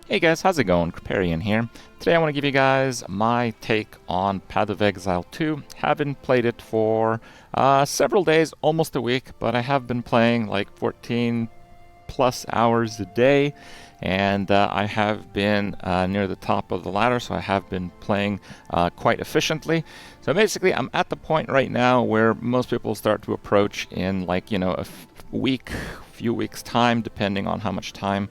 Hey guys, how's it going? Kripparrian here. Today I want to give you guys my take on Path of Exile 2. Haven't played it for several days, almost a week, but I have been playing like 14 plus hours a day, and I have been near the top of the ladder, so I have been playing quite efficiently. So basically I'm at the point right now where most people start to approach in like, a few weeks time, depending on how much time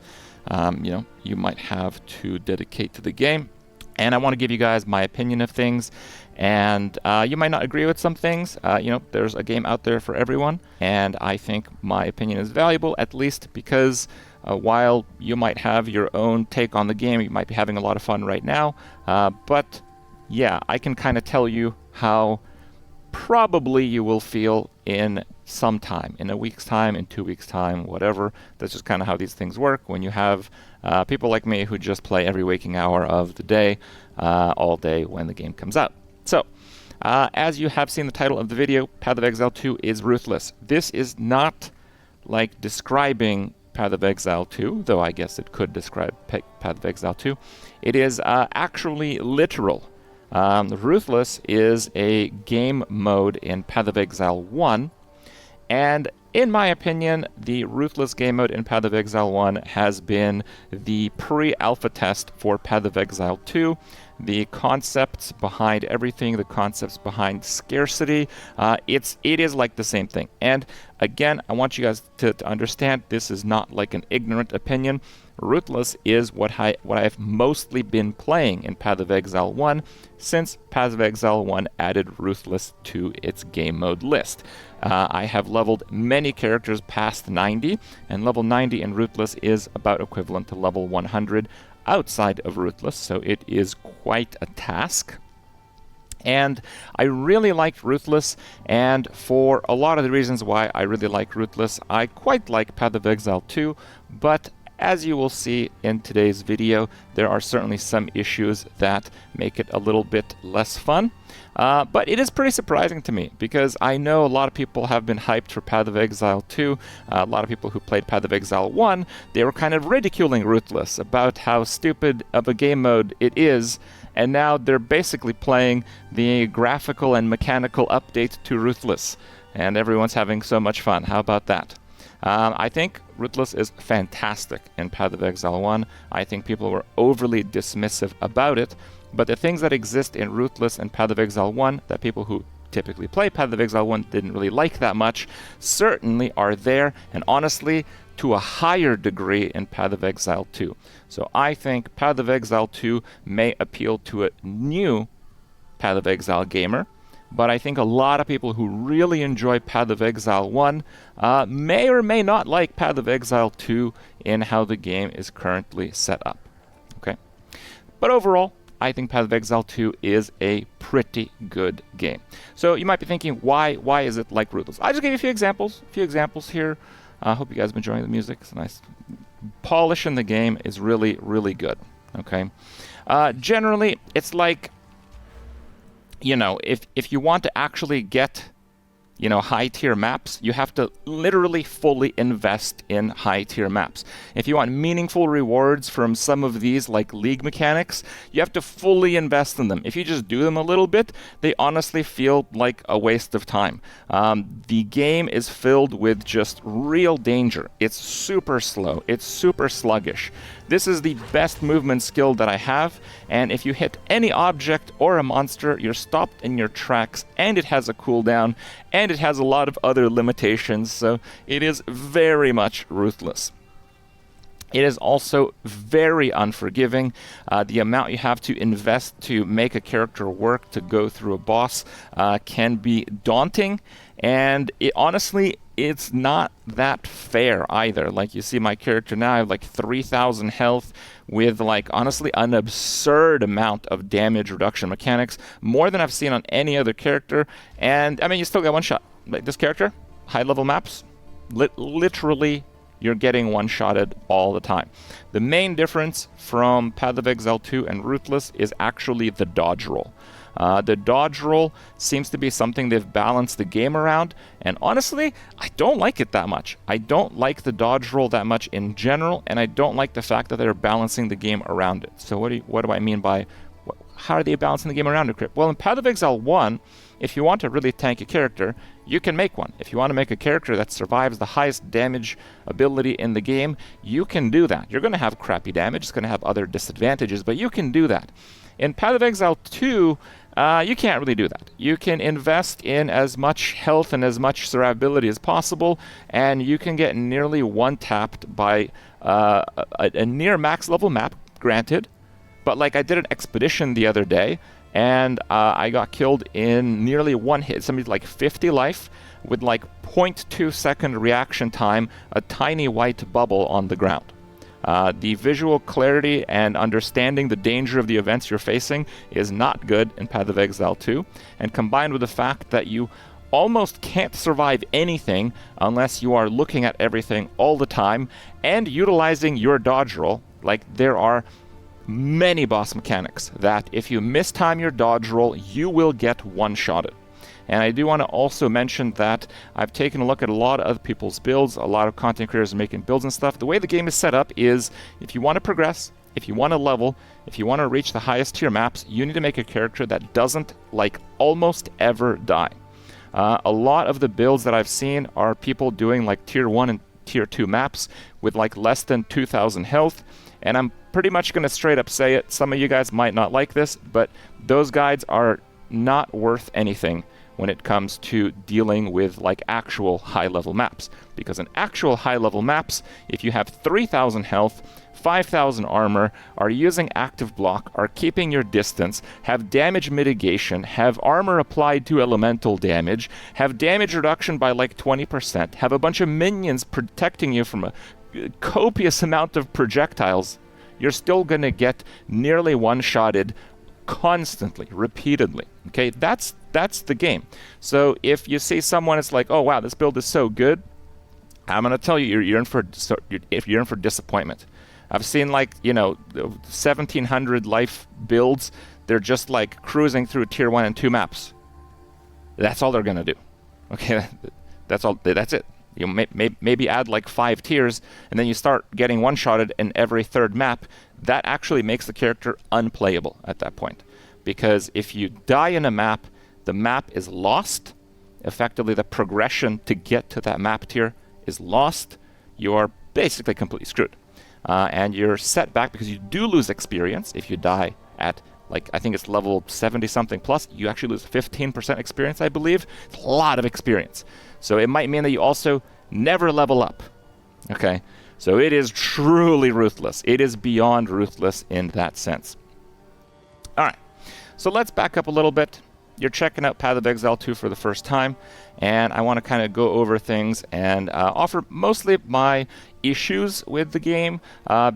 you might have to dedicate to the game. And I want to give you guys my opinion of things. And you might not agree with some things. There's a game out there for everyone. And I think my opinion is valuable, at least because while you might have your own take on the game, you might be having a lot of fun right now. But yeah, I can kind of tell you how probably you will feel in some time, in a week's time, in 2 weeks' time, whatever. That's just kind of how these things work when you have people like me who just play every waking hour of the day, all day when the game comes out. So, as you have seen the title of the video, Path of Exile 2 is Ruthless. This is not like describing Path of Exile 2, though I guess it could describe Path of Exile 2. It is actually literal. Ruthless is a game mode in Path of Exile 1, and in my opinion, the Ruthless game mode in Path of Exile 1 has been the pre-alpha test for Path of Exile 2. The concepts behind everything, the concepts behind scarcity, it is like the same thing. And again, I want you guys to understand this is not like an ignorant opinion. Ruthless is what I've mostly been playing in Path of Exile 1 since Path of Exile 1 added Ruthless to its game mode list. I have leveled many characters past 90, and level 90 in Ruthless is about equivalent to level 100 outside of Ruthless, so it is quite a task. And I really liked Ruthless, and for a lot of the reasons why I really like Ruthless, I quite like Path of Exile 2, but as you will see in today's video, there are certainly some issues that make it a little bit less fun. But it is pretty surprising to me, because I know a lot of people have been hyped for Path of Exile 2. A lot of people who played Path of Exile 1, they were kind of ridiculing Ruthless about how stupid of a game mode it is, and now they're basically playing the graphical and mechanical update to Ruthless, and everyone's having so much fun. How about that? I think Ruthless is fantastic in Path of Exile 1. I think people were overly dismissive about it, but the things that exist in Ruthless and Path of Exile 1 that people who typically play Path of Exile 1 didn't really like that much certainly are there, and honestly, to a higher degree in Path of Exile 2. So I think Path of Exile 2 may appeal to a new Path of Exile gamer, but I think a lot of people who really enjoy Path of Exile 1 may or may not like Path of Exile 2 in how the game is currently set up. Okay, but overall, I think Path of Exile 2 is a pretty good game. So you might be thinking, why is it like Ruthless? I'll just give you a few examples here. I hope you guys have been enjoying the music. It's nice. Polish in the game is really, really good. Okay, generally, it's like, if you want to actually get, high-tier maps, you have to literally fully invest in high-tier maps. If you want meaningful rewards from some of these, like League mechanics, you have to fully invest in them. If you just do them a little bit, they honestly feel like a waste of time. The game is filled with just real danger. It's super slow. It's super sluggish. This is the best movement skill that I have, and if you hit any object or a monster, you're stopped in your tracks, and it has a cooldown, and it has a lot of other limitations, so it is very much Ruthless. It is also very unforgiving. The amount you have to invest to make a character work to go through a boss can be daunting, and it's not that fair either. Like, you see my character now, I have like 3,000 health with honestly an absurd amount of damage reduction mechanics, more than I've seen on any other character. And I mean, you still get one shot. Like this character, high level maps, literally you're getting one-shotted all the time. The main difference from Path of Exile 2 and Ruthless is actually the dodge roll. The dodge roll seems to be something they've balanced the game around, and honestly, I don't like it that much. I don't like the dodge roll that much in general, and I don't like the fact that they're balancing the game around it. So what do I mean by, how are they balancing the game around it, Kripp? Well, in Path of Exile 1, if you want to really tank a character, you can make one. If you want to make a character that survives the highest damage ability in the game, you can do that. You're going to have crappy damage, it's going to have other disadvantages, but you can do that. In Path of Exile 2, you can't really do that. You can invest in as much health and as much survivability as possible, and you can get nearly one-tapped by a near max level map, granted, but like I did an expedition the other day, and I got killed in nearly one hit, something like 50 life, with like 0.2 second reaction time, a tiny white bubble on the ground. The visual clarity and understanding the danger of the events you're facing is not good in Path of Exile 2, and combined with the fact that you almost can't survive anything unless you are looking at everything all the time and utilizing your dodge roll. Like, there are many boss mechanics that if you mistime your dodge roll, you will get one-shotted. And I do want to also mention that I've taken a look at a lot of other people's builds, a lot of content creators are making builds and stuff. The way the game is set up is, if you want to progress, if you want to level, if you want to reach the highest tier maps, you need to make a character that doesn't, like, almost ever die. A lot of the builds that I've seen are people doing like tier 1 and tier 2 maps with like less than 2,000 health, and I'm pretty much going to straight up say it. Some of you guys might not like this, but those guides are not worth anything when it comes to dealing with like actual high-level maps. Because in actual high-level maps, if you have 3,000 health, 5,000 armor, are using active block, are keeping your distance, have damage mitigation, have armor applied to elemental damage, have damage reduction by like 20%, have a bunch of minions protecting you from a copious amount of projectiles, you're still going to get nearly one-shotted constantly, repeatedly. Okay, that's the game. So if you see someone, it's like, oh wow, this build is so good, I'm going to tell you, you're in for disappointment. I've seen like, 1,700 life builds. They're just like cruising through tier 1 and 2 maps. That's all they're going to do. Okay, that's all. That's it. You maybe add like 5 tiers, and then you start getting one-shotted in every third map. That actually makes the character unplayable at that point. Because if you die in a map, the map is lost. Effectively, the progression to get to that map tier is lost. You are basically completely screwed. And you're set back because you do lose experience if you die at, like, I think it's level 70-something plus. You actually lose 15% experience, I believe. It's a lot of experience. So it might mean that you also never level up. Okay? So it is truly ruthless. It is beyond ruthless in that sense. All right. So let's back up a little bit. You're checking out Path of Exile 2 for the first time, and I want to kind of go over things and offer mostly my issues with the game,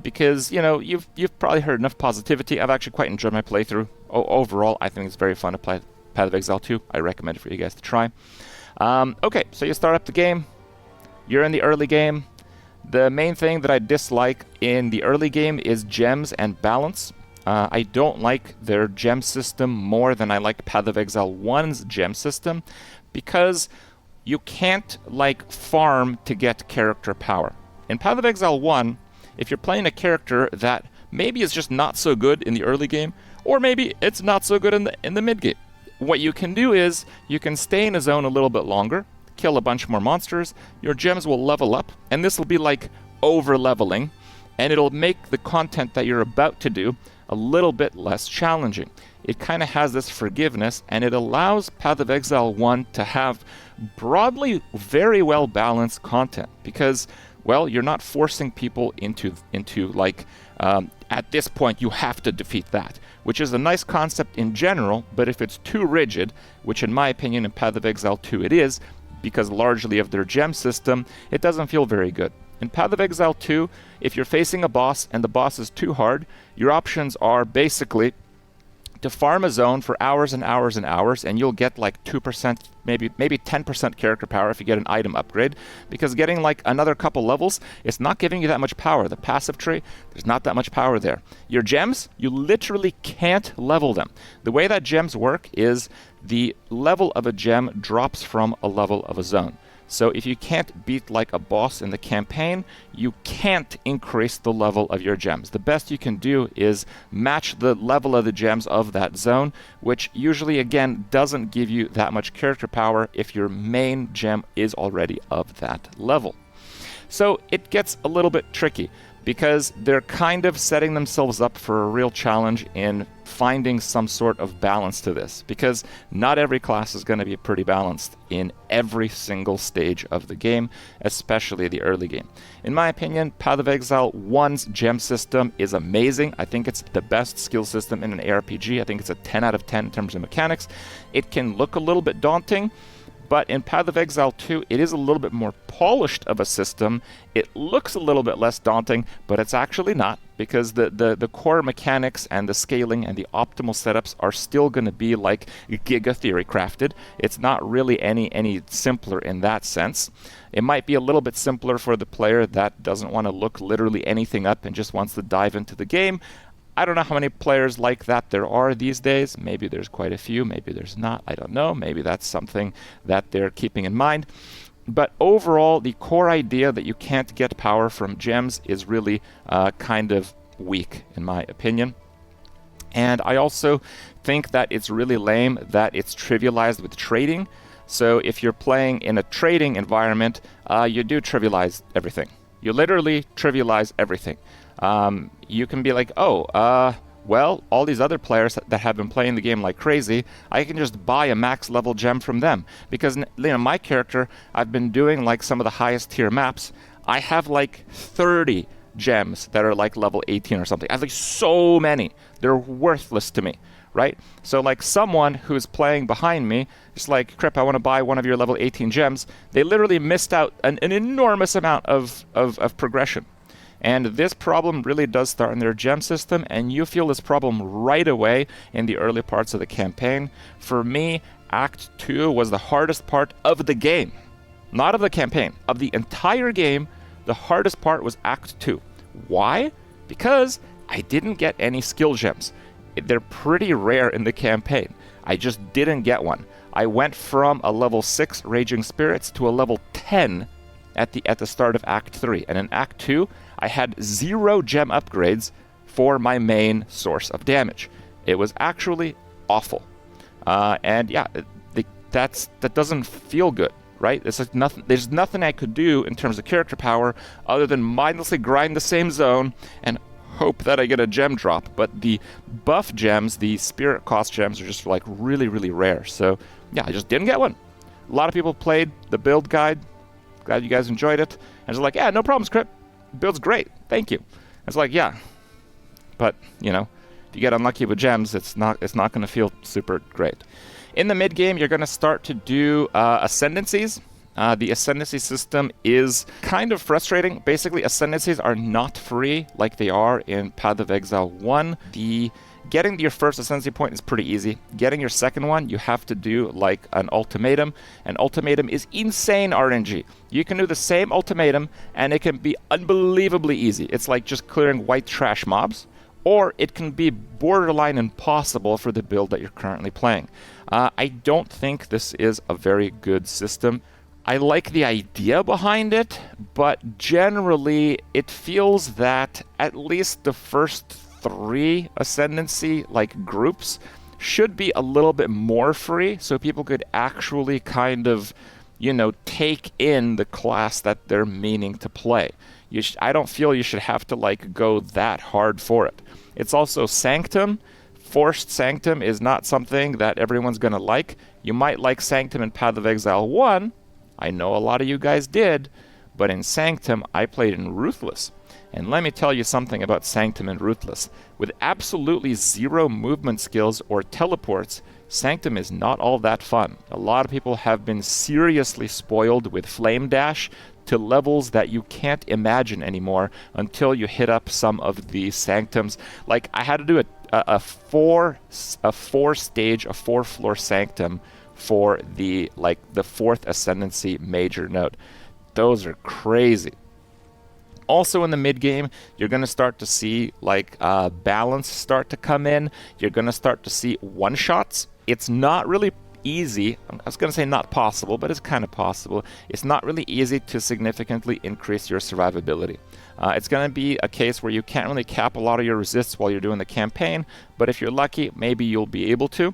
because you've probably heard enough positivity. I've actually quite enjoyed my playthrough. Overall, I think it's very fun to play Path of Exile 2. I recommend it for you guys to try. Okay, so you start up the game. You're in the early game. The main thing that I dislike in the early game is gems and balance. I don't like their gem system more than I like Path of Exile 1's gem system, because you can't like farm to get character power. In Path of Exile 1, if you're playing a character that maybe is just not so good in the early game, or maybe it's not so good in the mid game, what you can do is you can stay in a zone a little bit longer, kill a bunch more monsters, your gems will level up, and this will be like over leveling, and it'll make the content that you're about to do a little bit less challenging. It kind of has this forgiveness, and it allows Path of Exile 1 to have broadly very well balanced content, because, well, you're not forcing people into like, at this point you have to defeat that, which is a nice concept in general, but if it's too rigid, which in my opinion in Path of Exile 2 it is, because largely of their gem system, it doesn't feel very good. In Path of Exile 2, if you're facing a boss and the boss is too hard, your options are basically to farm a zone for hours and hours and hours, and you'll get like 2%, maybe 10% character power if you get an item upgrade, because getting like another couple levels, it's not giving you that much power. The passive tree, there's not that much power there. Your gems, you literally can't level them. The way that gems work is the level of a gem drops from a level of a zone. So if you can't beat like a boss in the campaign, you can't increase the level of your gems. The best you can do is match the level of the gems of that zone, which usually, again, doesn't give you that much character power if your main gem is already of that level. So it gets a little bit tricky, because they're kind of setting themselves up for a real challenge in finding some sort of balance to this, because not every class is going to be pretty balanced in every single stage of the game, especially the early game. In my opinion, Path of Exile 1's gem system is amazing. I think it's the best skill system in an ARPG. I think it's a 10 out of 10 in terms of mechanics. It can look a little bit daunting, but in Path of Exile 2, it is a little bit more polished of a system. It looks a little bit less daunting, but it's actually not, because the core mechanics and the scaling and the optimal setups are still going to be like Giga Theory crafted. It's not really any simpler in that sense. It might be a little bit simpler for the player that doesn't want to look literally anything up and just wants to dive into the game. I don't know how many players like that there are these days. Maybe there's quite a few, maybe there's not. I don't know. Maybe that's something that they're keeping in mind. But overall, the core idea that you can't get power from gems is really kind of weak, in my opinion. And I also think that it's really lame that it's trivialized with trading. So if you're playing in a trading environment, you do trivialize everything. You literally trivialize everything. You can be like, well, all these other players that have been playing the game like crazy, I can just buy a max level gem from them. Because, my character, I've been doing like some of the highest tier maps. I have like 30 gems that are like level 18 or something. I have like so many. They're worthless to me, right? So like someone who's playing behind me, just like, Kripp, I want to buy one of your level 18 gems. They literally missed out an enormous amount of progression. And this problem really does start in their gem system, and you feel this problem right away in the early parts of the campaign. For me, Act 2 was the hardest part of the game. Not of the campaign. Of the entire game, the hardest part was Act 2. Why? Because I didn't get any skill gems. They're pretty rare in the campaign. I just didn't get one. I went from a level 6 Raging Spirits to a level 10 at the start of Act 3. And in Act 2, I had 0 gem upgrades for my main source of damage. It was actually awful. And yeah, that doesn't feel good, right? It's like nothing. There's nothing I could do in terms of character power other than mindlessly grind the same zone and hope that I get a gem drop. But the buff gems, the spirit cost gems, are just like really, really rare. So yeah, I just didn't get one. A lot of people played the build guide. Glad you guys enjoyed it. And it's like, yeah, no problems, Kripp. Build's great. Thank you. It's like, yeah. But, if you get unlucky with gems, it's not going to feel super great. In the mid-game, you're going to start to do Ascendancies. The Ascendancy system is kind of frustrating. Basically, Ascendancies are not free like they are in Path of Exile 1. Getting your first Ascendancy point is pretty easy. Getting your second one, you have to do like an ultimatum. An ultimatum is insane RNG. You can do the same ultimatum and it can be unbelievably easy. It's like just clearing white trash mobs. Or it can be borderline impossible for the build that you're currently playing. I don't think this is a very good system. I like the idea behind it, but generally it feels that at least the first 3 Ascendancy groups should be a little bit more free, so people could actually kind of, take in the class that they're meaning to play. I don't feel you should have to go that hard for it. It's also Sanctum. Forced Sanctum is not something that everyone's going to like. You might like Sanctum in Path of Exile 1. I know a lot of you guys did, but in Sanctum, I played in Ruthless. And let me tell you something about Sanctum and Ruthless. With absolutely 0 movement skills or teleports, Sanctum is not all that fun. A lot of people have been seriously spoiled with Flame Dash to levels that you can't imagine anymore until you hit up some of the Sanctums. I had to do a four stage, a 4-floor sanctum for the fourth Ascendancy major node. Those are crazy. Also in the mid game, you're going to start to see balance start to come in. You're going to start to see one-shots. It's not really easy. I was going to say not possible, but it's kind of possible. It's not really easy to significantly increase your survivability. It's going to be a case where you can't really cap a lot of your resists while you're doing the campaign, but if you're lucky, maybe you'll be able to.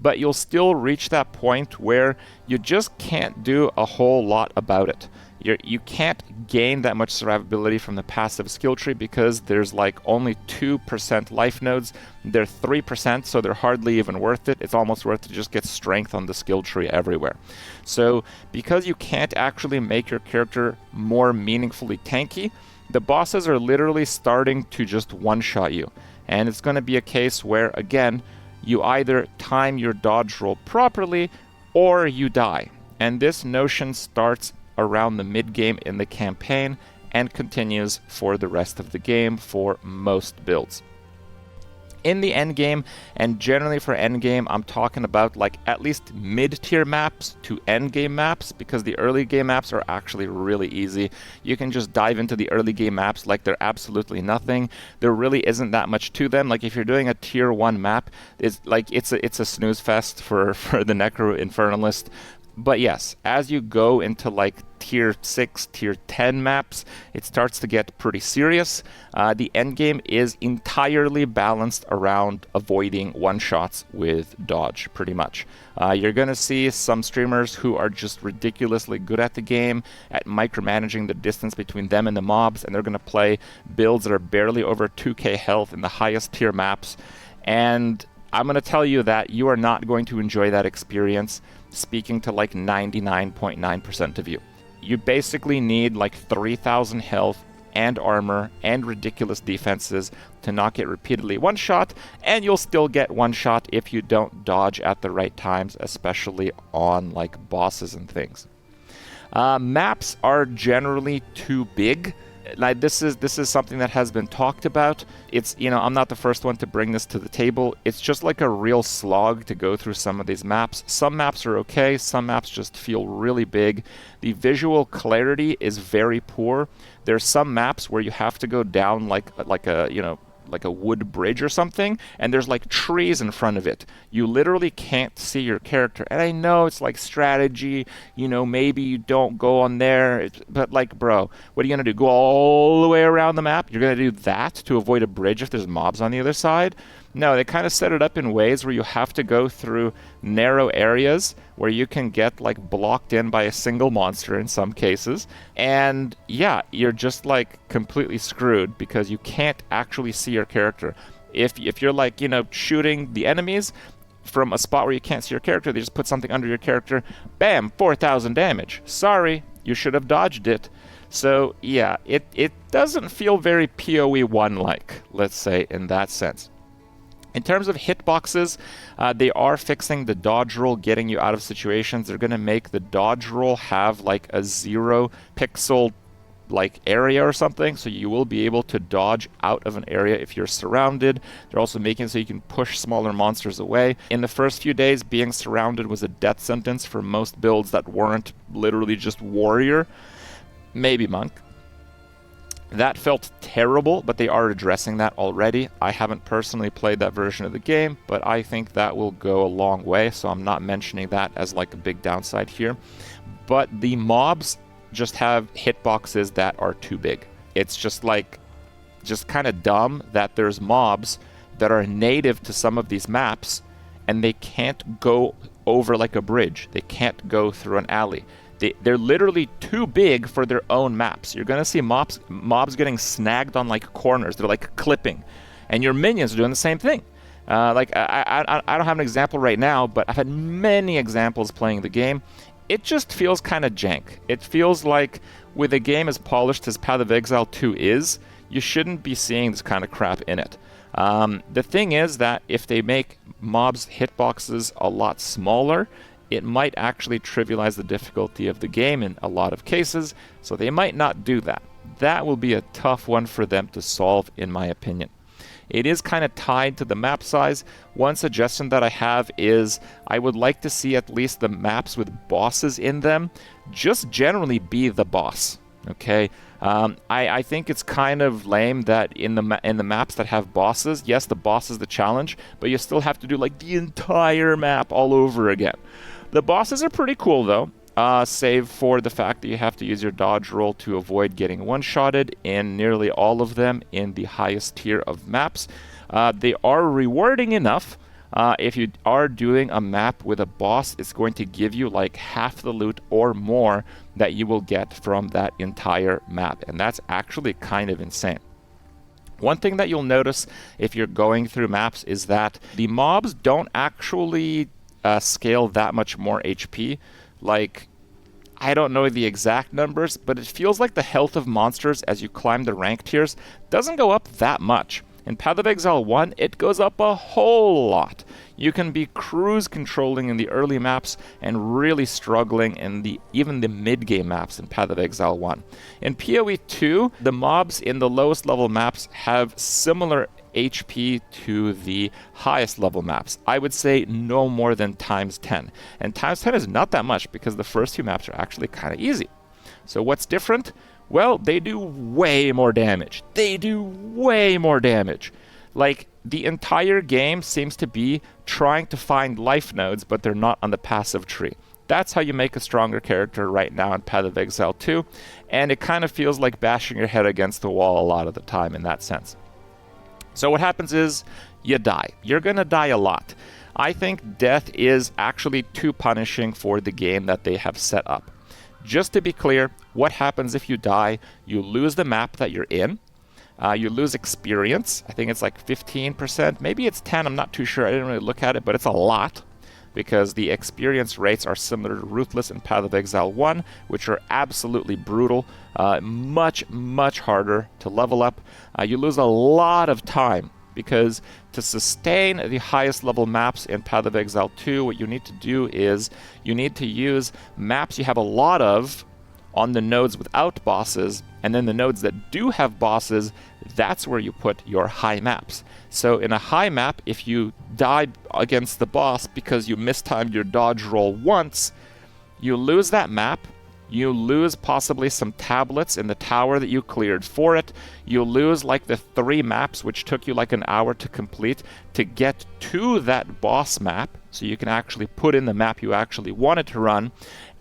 But you'll still reach that point where you just can't do a whole lot about it. You can't gain that much survivability from the passive skill tree because there's only 2% life nodes. They're 3%, so they're hardly even worth it. It's almost worth to just get strength on the skill tree everywhere. So because you can't actually make your character more meaningfully tanky, the bosses are literally starting to just one-shot you. And it's going to be a case where, again, you either time your dodge roll properly or you die. And this notion starts around the mid-game in the campaign and continues for the rest of the game for most builds. In the endgame, and generally for endgame, I'm talking about at least mid-tier maps to endgame maps, because the early game maps are actually really easy. You can just dive into the early game maps like they're absolutely nothing. There really isn't that much to them. If you're doing a tier 1 map, it's a snooze fest for the Necro Infernalist. But yes, as you go into tier 6, tier 10 maps, it starts to get pretty serious. The endgame is entirely balanced around avoiding one-shots with dodge, pretty much. You're going to see some streamers who are just ridiculously good at the game, at micromanaging the distance between them and the mobs, and they're going to play builds that are barely over 2k health in the highest tier maps. And I'm going to tell you that you are not going to enjoy that experience, speaking to 99.9% of you. You basically need 3,000 health and armor and ridiculous defenses to not get repeatedly one-shot, and you'll still get one-shot if you don't dodge at the right times, especially on bosses and things. Maps are generally too big. This is something that has been talked about. It's, I'm not the first one to bring this to the table. It's just a real slog to go through some of these maps. Some maps are okay, some maps just feel really big. The visual clarity is very poor. There's some maps where you have to go down like a wood bridge or something, and there's trees in front of it. You literally can't see your character. And I know it's strategy, maybe you don't go on there, but bro, what are you gonna do? Go all the way around the map? You're gonna do that to avoid a bridge if there's mobs on the other side? No, they kind of set it up in ways where you have to go through narrow areas where you can get blocked in by a single monster in some cases. And yeah, you're just completely screwed because you can't actually see your character. If you're shooting the enemies from a spot where you can't see your character, they just put something under your character, bam, 4,000 damage. Sorry, you should have dodged it. So yeah, it doesn't feel very POE1-like, let's say, in that sense. In terms of hitboxes, they are fixing the dodge roll, getting you out of situations. They're going to make the dodge roll have a 0 pixel area or something, so you will be able to dodge out of an area if you're surrounded. They're also making it so you can push smaller monsters away. In the first few days, being surrounded was a death sentence for most builds that weren't literally just warrior, maybe monk. That felt terrible, but they are addressing that already. I haven't personally played that version of the game, but I think that will go a long way, so I'm not mentioning that as a big downside here. But the mobs just have hitboxes that are too big. It's just kind of dumb that there's mobs that are native to some of these maps, and they can't go over a bridge. They can't go through an alley. They're literally too big for their own maps. You're going to see mobs getting snagged on corners. They're clipping. And your minions are doing the same thing. I don't have an example right now, but I've had many examples playing the game. It just feels kind of jank. It feels like with a game as polished as Path of Exile 2 is, you shouldn't be seeing this kind of crap in it. The thing is that if they make mobs' hitboxes a lot smaller, it might actually trivialize the difficulty of the game in a lot of cases, so they might not do that. That will be a tough one for them to solve, in my opinion. It is kind of tied to the map size. One suggestion that I have is I would like to see at least the maps with bosses in them just generally be the boss. Okay, I think it's kind of lame that in the maps that have bosses, yes, the boss is the challenge, but you still have to do like the entire map all over again. The bosses are pretty cool though, save for the fact that you have to use your dodge roll to avoid getting one-shotted in nearly all of them in the highest tier of maps. They are rewarding enough. If you are doing a map with a boss, it's going to give you like half the loot or more that you will get from that entire map, and that's actually kind of insane. One thing that you'll notice if you're going through maps is that the mobs don't actually scale that much more HP. Like, I don't know the exact numbers, but it feels like the health of monsters as you climb the rank tiers doesn't go up that much. In Path of Exile 1, it goes up a whole lot. You can be cruise controlling in the early maps and really struggling in even the mid-game maps in Path of Exile 1. In POE2, the mobs in the lowest level maps have similar HP to the highest level maps. I would say no more than times 10. And times 10 is not that much because the first few maps are actually kind of easy. So what's different? Well, they do way more damage. They do way more damage. Like, the entire game seems to be trying to find life nodes, but they're not on the passive tree. That's how you make a stronger character right now in Path of Exile 2, and it kind of feels like bashing your head against the wall a lot of the time in that sense. So what happens is, you die. You're gonna die a lot. I think death is actually too punishing for the game that they have set up. Just to be clear, what happens if you die? You lose the map that you're in. You lose experience. I think it's like 15%. Maybe it's 10. I'm not too sure. I didn't really look at it, but it's a lot because the experience rates are similar to Ruthless and Path of Exile 1, which are absolutely brutal. Much, much harder to level up. You lose a lot of time because to sustain the highest level maps in Path of Exile 2, what you need to do is you need to use maps you have a lot of on the nodes without bosses, and then the nodes that do have bosses, that's where you put your high maps. So in a high map, if you die against the boss because you mistimed your dodge roll once, you lose that map. You lose possibly some tablets in the tower that you cleared for it. You lose like the 3 maps which took you like an hour to complete to get to that boss map, so you can actually put in the map you actually wanted to run.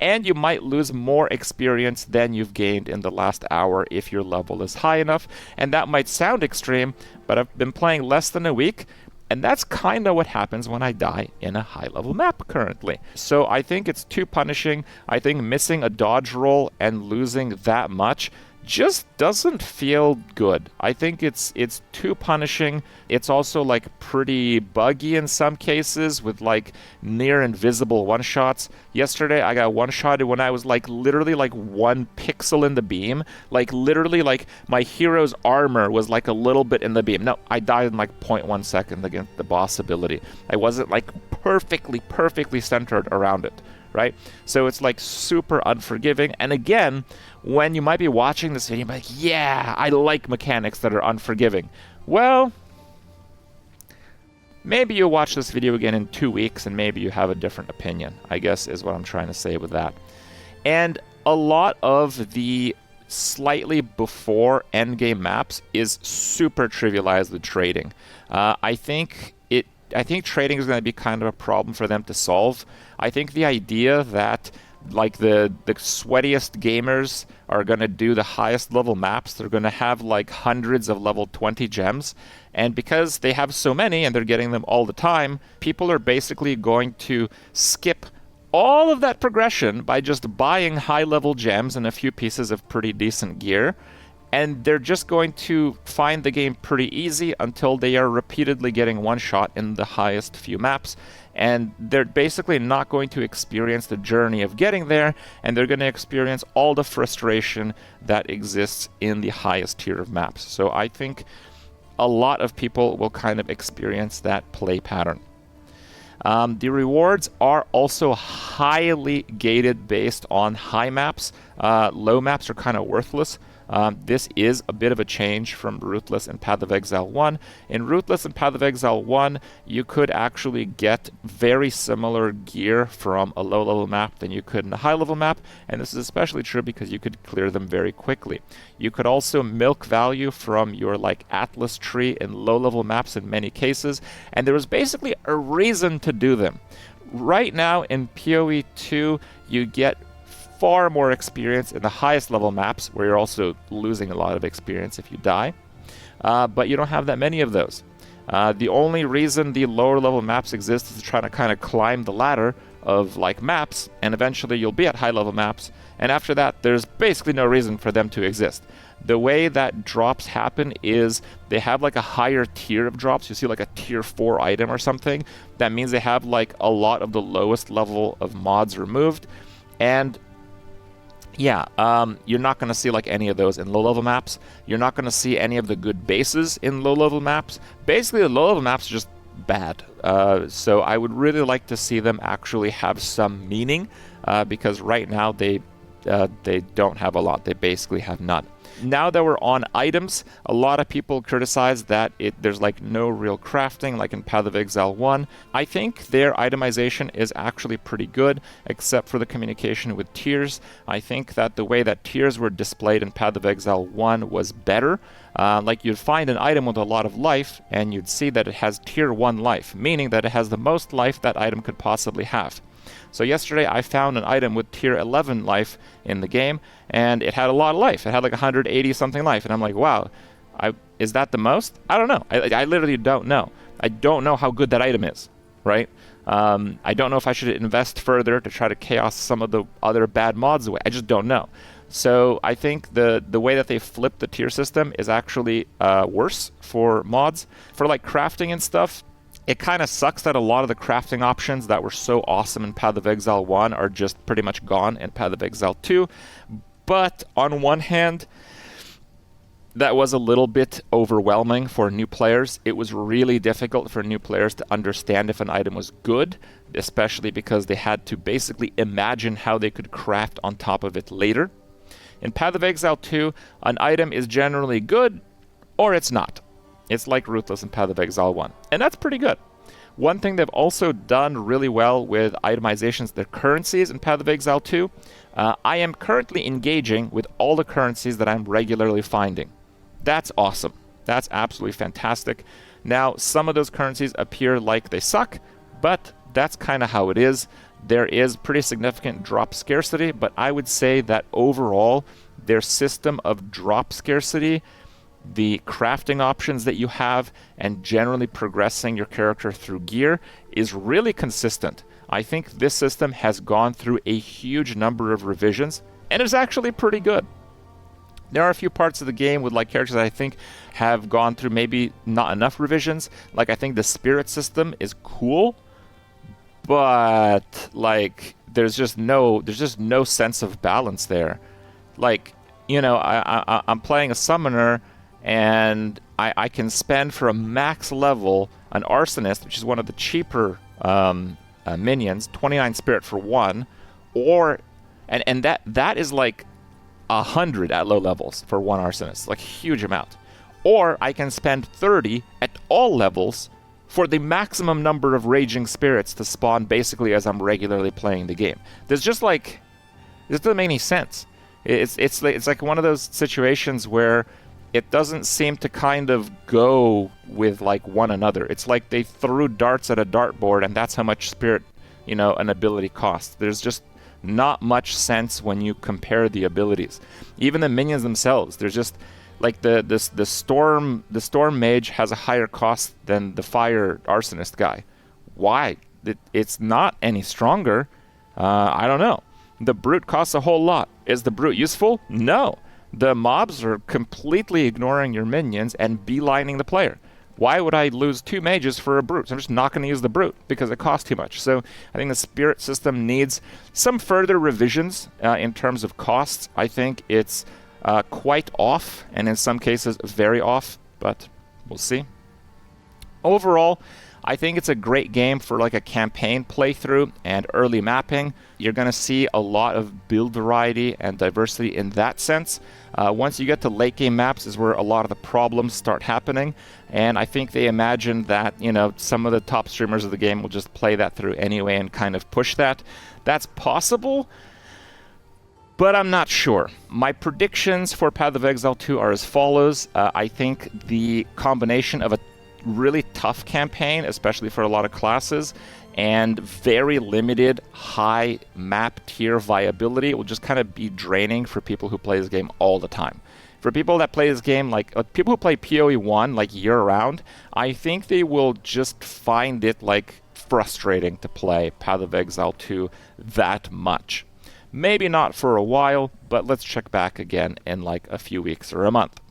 And you might lose more experience than you've gained in the last hour if your level is high enough. And that might sound extreme, but I've been playing less than a week, and that's kind of what happens when I die in a high-level map currently. So I think it's too punishing. I think missing a dodge roll and losing that much just doesn't feel good. I think it's too punishing. It's also like pretty buggy in some cases with like near invisible one-shots. Yesterday I got one-shotted when I was like literally like 1 pixel in the beam. Like literally like my hero's armor was like a little bit in the beam. No, I died in like 0.1 second against the boss ability. I wasn't like perfectly centered around it. Right? So it's like super unforgiving. And again, when you might be watching this video, you're like, yeah, I like mechanics that are unforgiving. Well, maybe you'll watch this video again in 2 weeks and maybe you have a different opinion, I guess is what I'm trying to say with that. And a lot of the slightly before endgame maps is super trivialized with trading. I think trading is going to be kind of a problem for them to solve. I think the idea that like the sweatiest gamers are going to do the highest level maps, they're going to have like hundreds of level 20 gems, and because they have so many and they're getting them all the time, people are basically going to skip all of that progression by just buying high level gems and a few pieces of pretty decent gear. And they're just going to find the game pretty easy until they are repeatedly getting one shot in the highest few maps. And they're basically not going to experience the journey of getting there, and they're going to experience all the frustration that exists in the highest tier of maps. So I think a lot of people will kind of experience that play pattern. The rewards are also highly gated based on high maps. Low maps are kind of worthless. This is a bit of a change from Ruthless and Path of Exile 1. In Ruthless and Path of Exile 1, you could actually get very similar gear from a low-level map than you could in a high-level map, and this is especially true because you could clear them very quickly. You could also milk value from your like Atlas tree in low-level maps in many cases, and there was basically a reason to do them. Right now in POE2, you get far more experience in the highest level maps, where you're also losing a lot of experience if you die, but you don't have that many of those. The only reason the lower level maps exist is to try to kind of climb the ladder of like maps, and eventually you'll be at high level maps, and after that there's basically no reason for them to exist. The way that drops happen is they have like a higher tier of drops. You see like a tier 4 item or something. That means they have like a lot of the lowest level of mods removed, and yeah, you're not going to see like any of those in low-level maps. You're not going to see any of the good bases in low-level maps. Basically, the low-level maps are just bad. So I would really like to see them actually have some meaning, because right now they don't have a lot. They basically have none. Now that we're on items, a lot of people criticize that there's like no real crafting like in Path of Exile 1. I think their itemization is actually pretty good, except for the communication with tiers. I think that the way that tiers were displayed in Path of Exile 1 was better. Like you'd find an item with a lot of life, and you'd see that it has tier 1 life, meaning that it has the most life that item could possibly have. So yesterday I found an item with tier 11 life in the game, and it had a lot of life. It had like 180 something life, and I'm like, wow, is that the most? I don't know. I literally don't know. I don't know how good that item is, right? I don't know if I should invest further to try to chaos some of the other bad mods away. I just don't know. So I think the way that they flipped the tier system is actually worse for mods. For like crafting and stuff, it kind of sucks that a lot of the crafting options that were so awesome in Path of Exile 1 are just pretty much gone in Path of Exile 2. But on one hand, that was a little bit overwhelming for new players. It was really difficult for new players to understand if an item was good, especially because they had to basically imagine how they could craft on top of it later. In Path of Exile 2, an item is generally good, or it's not. It's like Ruthless and Path of Exile 1, and that's pretty good. One thing they've also done really well with itemizations, their currencies in Path of Exile 2. I am currently engaging with all the currencies that I'm regularly finding. That's awesome. That's absolutely fantastic. Now, some of those currencies appear like they suck, but that's kind of how it is. There is pretty significant drop scarcity, but I would say that overall, their system of drop scarcity, the crafting options that you have, and generally progressing your character through gear is really consistent. I think this system has gone through a huge number of revisions, and it's actually pretty good. There are a few parts of the game with like characters that I think have gone through maybe not enough revisions. Like I think the spirit system is cool, but like there's just no sense of balance there. Like, you know, I'm playing a summoner, and I can spend for a max level an arsonist, which is one of the cheaper minions, 29 spirit for one, and that is like 100 at low levels for one arsonist, like a huge amount. Or I can spend 30 at all levels for the maximum number of raging spirits to spawn basically as I'm regularly playing the game. There's just like, this doesn't make any sense. It's like one of those situations where it doesn't seem to kind of go with like one another. It's like they threw darts at a dartboard, and that's how much spirit, you know, an ability costs. There's just not much sense when you compare the abilities. Even the minions themselves, there's just like the storm mage has a higher cost than the fire arsonist guy. Why? It's not any stronger. I don't know. The brute costs a whole lot. Is the brute useful? No. The mobs are completely ignoring your minions and beelining the player. Why would I lose 2 mages for a brute? I'm just not going to use the brute because it costs too much. So I think the spirit system needs some further revisions in terms of costs. I think it's quite off, and in some cases very off, but we'll see. Overall, I think it's a great game for like a campaign playthrough and early mapping. You're going to see a lot of build variety and diversity in that sense. Once you get to late game maps is where a lot of the problems start happening, and I think they imagine that, you know, some of the top streamers of the game will just play that through anyway and kind of push that. That's possible, but I'm not sure. My predictions for Path of Exile 2 are as follows. I think the combination of a really tough campaign, especially for a lot of classes, and very limited high map tier viability will just kind of be draining for people who play this game all the time. For people that play this game, like people who play POE1 like year round, I think they will just find it like frustrating to play Path of Exile 2 that much. Maybe not for a while, but let's check back again in like a few weeks or a month.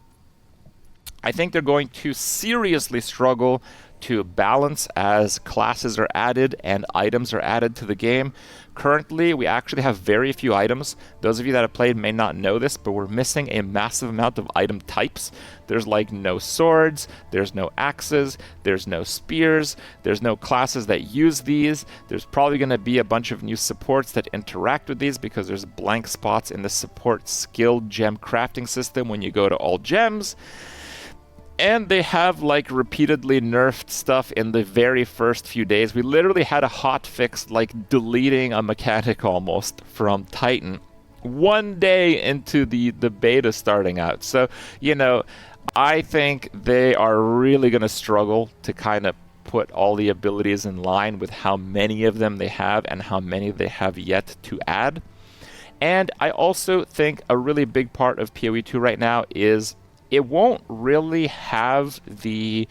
I think they're going to seriously struggle to balance as classes are added and items are added to the game. Currently, we actually have very few items. Those of you that have played may not know this, but we're missing a massive amount of item types. There's like no swords, there's no axes, there's no spears, there's no classes that use these. There's probably going to be a bunch of new supports that interact with these because there's blank spots in the support skill gem crafting system when you go to all gems. And they have like repeatedly nerfed stuff in the very first few days. We literally had a hot fix like deleting a mechanic almost from Titan one day into the beta starting out. So, you know, I think they are really going to struggle to kind of put all the abilities in line with how many of them they have and how many they have yet to add. And I also think a really big part of POE2 right now is it won't really have the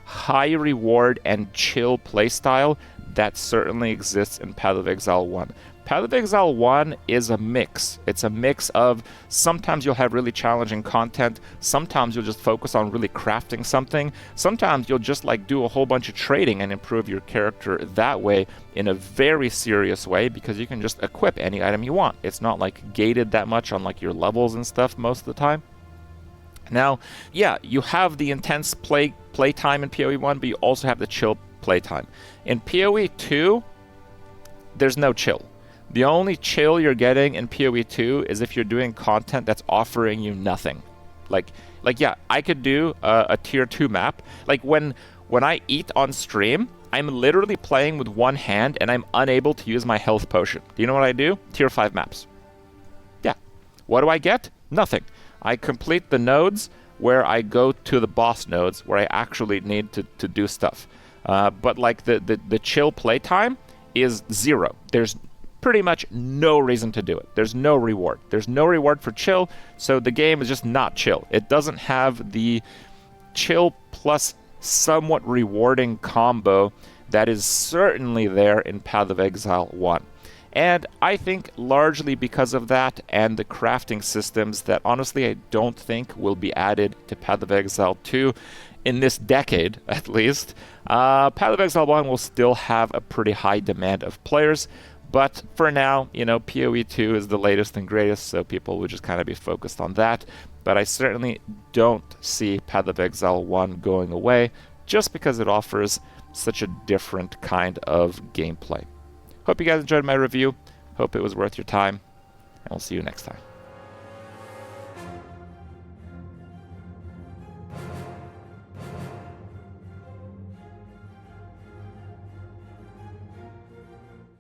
high reward and chill playstyle that certainly exists in Path of Exile 1. Path of Exile 1 is a mix. It's a mix of sometimes you'll have really challenging content, sometimes you'll just focus on really crafting something, sometimes you'll just like do a whole bunch of trading and improve your character that way in a very serious way because you can just equip any item you want. It's not like gated that much on like your levels and stuff most of the time. Now, yeah, you have the intense play time in POE1, but you also have the chill play time. In POE2, there's no chill. The only chill you're getting in POE2 is if you're doing content that's offering you nothing. Like yeah, I could do a tier 2 map. Like when I eat on stream, I'm literally playing with one hand and I'm unable to use my health potion. Do you know what I do? Tier 5 maps. Yeah. What do I get? Nothing. I complete the nodes where I go to the boss nodes where I actually need to do stuff. But like the chill playtime is 0. There's pretty much no reason to do it. There's no reward. There's no reward for chill, so the game is just not chill. It doesn't have the chill plus somewhat rewarding combo that is certainly there in Path of Exile 1. And I think largely because of that and the crafting systems that honestly I don't think will be added to Path of Exile 2 in this decade at least, Path of Exile 1 will still have a pretty high demand of players. But for now, you know, POE2 is the latest and greatest, so people will just kind of be focused on that. But I certainly don't see Path of Exile 1 going away just because it offers such a different kind of gameplay. Hope you guys enjoyed my review. Hope it was worth your time. And we'll see you next time.